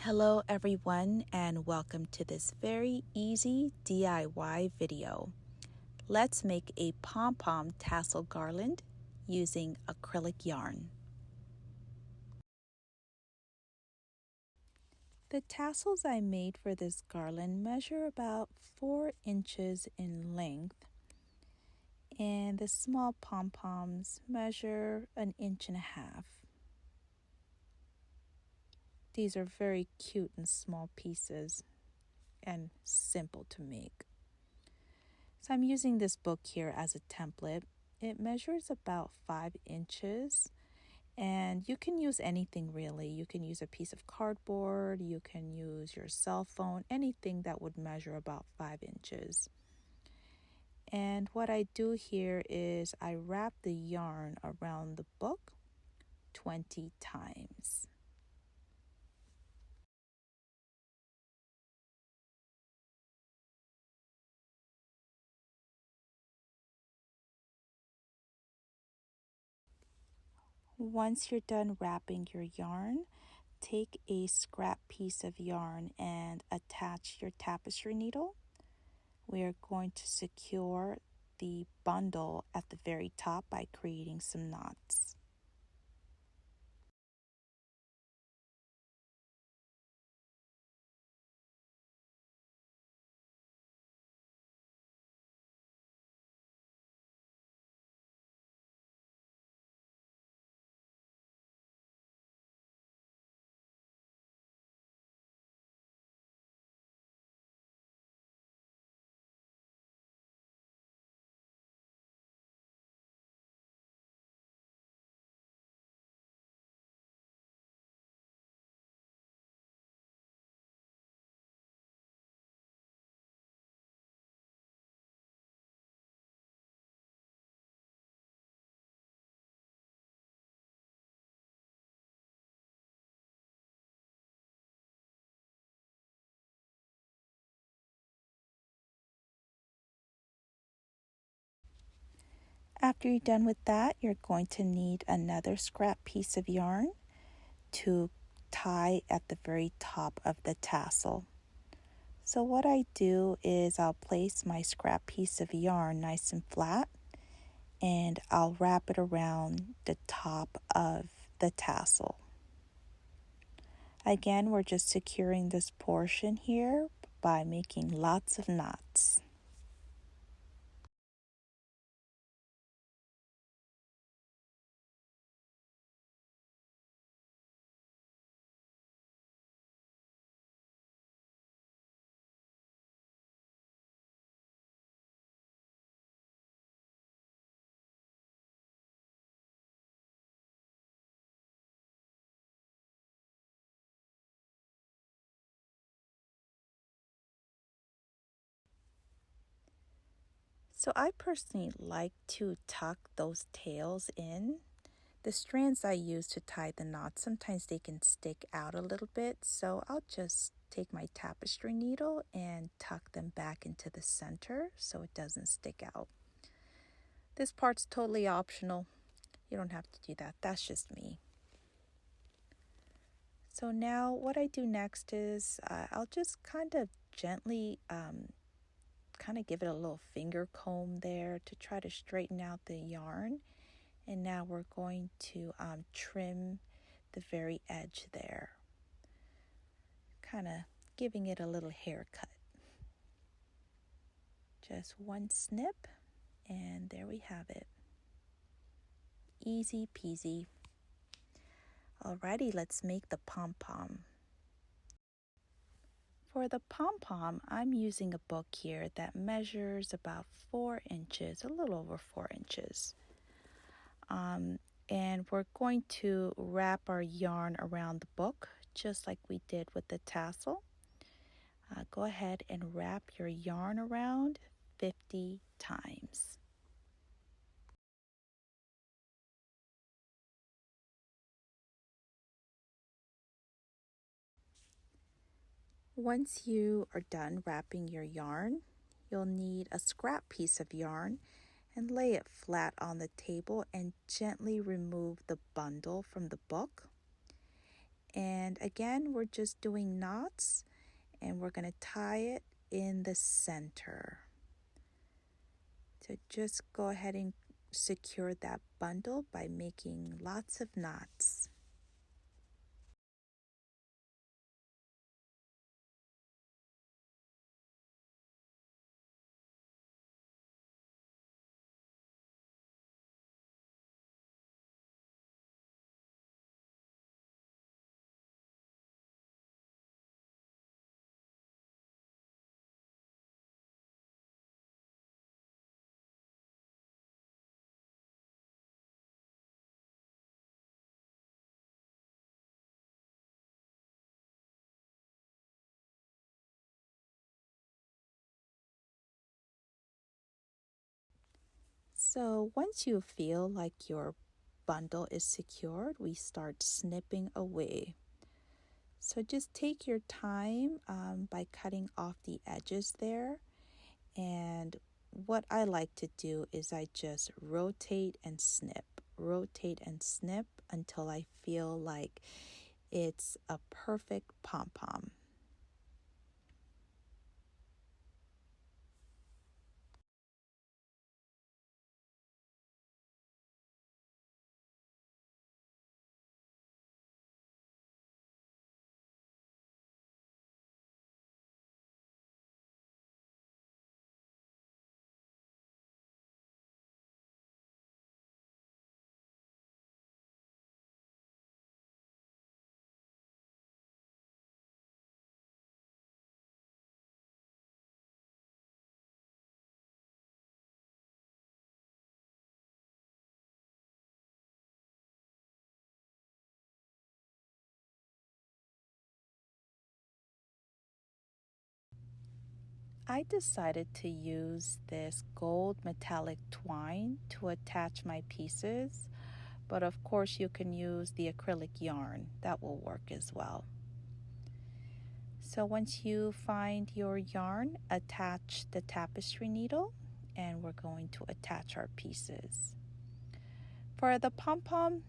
Hello everyone and welcome to this very easy DIY video. Let's make a pom-pom tassel garland using acrylic yarn. The tassels I made for this garland measure about 4 inches in length, and the small pom-poms measure 1.5 inches. These are very cute and small pieces and simple to make. So I'm using this book here as a template. It measures about 5 inches, and you can use anything really. You can use a piece of cardboard, you can use your cell phone, anything that would measure about 5 inches. And what I do here is I wrap the yarn around the book 20 times. Once you're done wrapping your yarn, take a scrap piece of yarn and attach your tapestry needle. We are going to secure the bundle at the very top by creating some knots. After you're done with that, you're going to need another scrap piece of yarn to tie at the very top of the tassel. So what I do is I'll place my scrap piece of yarn nice and flat, and I'll wrap it around the top of the tassel. Again, we're just securing this portion here by making lots of knots. So I personally like to tuck those tails in. The strands I use to tie the knots, sometimes they can stick out a little bit, so I'll just take my tapestry needle and tuck them back into the center so it doesn't stick out. This part's totally optional. You don't have to do that. That's just me. So now what I do next is I'll just kind of gently give it a little finger comb there to try to straighten out the yarn. And now we're going to trim the very edge there, kind of giving it a little haircut. Just one snip, and there we have it. Easy peasy. Alrighty, let's make the pom-pom. For the pom-pom, I'm using a book here that measures about 4 inches, a little over 4 inches. And we're going to wrap our yarn around the book, just like we did with the tassel. Go ahead and wrap your yarn around 50 times. Once you are done wrapping your yarn, you'll need a scrap piece of yarn and lay it flat on the table and gently remove the bundle from the book. And again, we're just doing knots, and we're going to tie it in the center. So just go ahead and secure that bundle by making lots of knots. So once you feel like your bundle is secured, we start snipping away. So just take your time by cutting off the edges there. And what I like to do is I just rotate and snip until I feel like it's a perfect pom-pom. I decided to use this gold metallic twine to attach my pieces, but of course you can use the acrylic yarn. That will work as well. So once you find your yarn, attach the tapestry needle, and we're going to attach our pieces. For the pom-pom,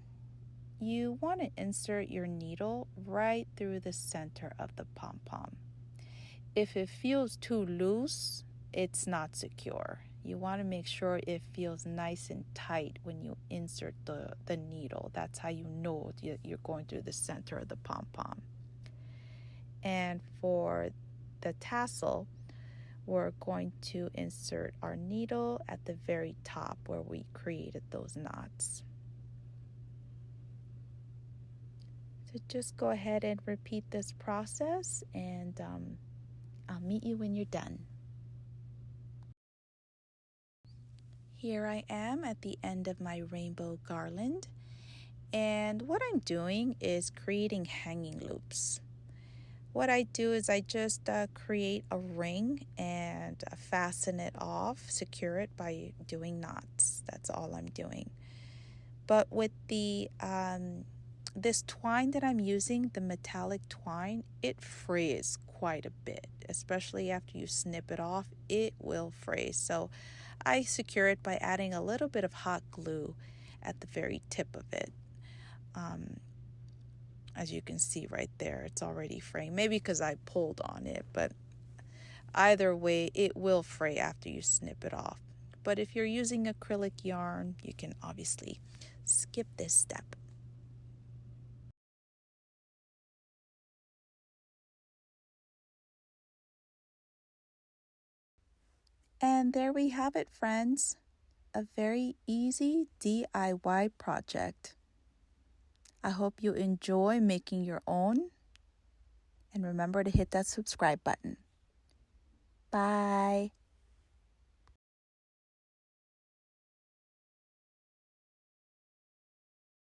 you want to insert your needle right through the center of the pom-pom. If it feels too loose, it's not secure. You want to make sure it feels nice and tight when you insert the needle. That's how you know you're going through the center of the pom-pom. And for the tassel, we're going to insert our needle at the very top where we created those knots. So just go ahead and repeat this process, and I'll meet you when you're done. Here I am at the end of my rainbow garland, and what I'm doing is creating hanging loops. What I do is I just create a ring and fasten it off, secure it by doing knots. That's all I'm doing. But with the this twine that I'm using, the metallic twine, it frays quite a bit, especially after you snip it off. It will fray. So I secure it by adding a little bit of hot glue at the very tip of it. As you can see right there, it's already fraying. Maybe because I pulled on it, but either way, it will fray after you snip it off. But if you're using acrylic yarn, you can obviously skip this step. And there we have it, friends. A very easy DIY project. I hope you enjoy making your own. And remember to hit that subscribe button. Bye.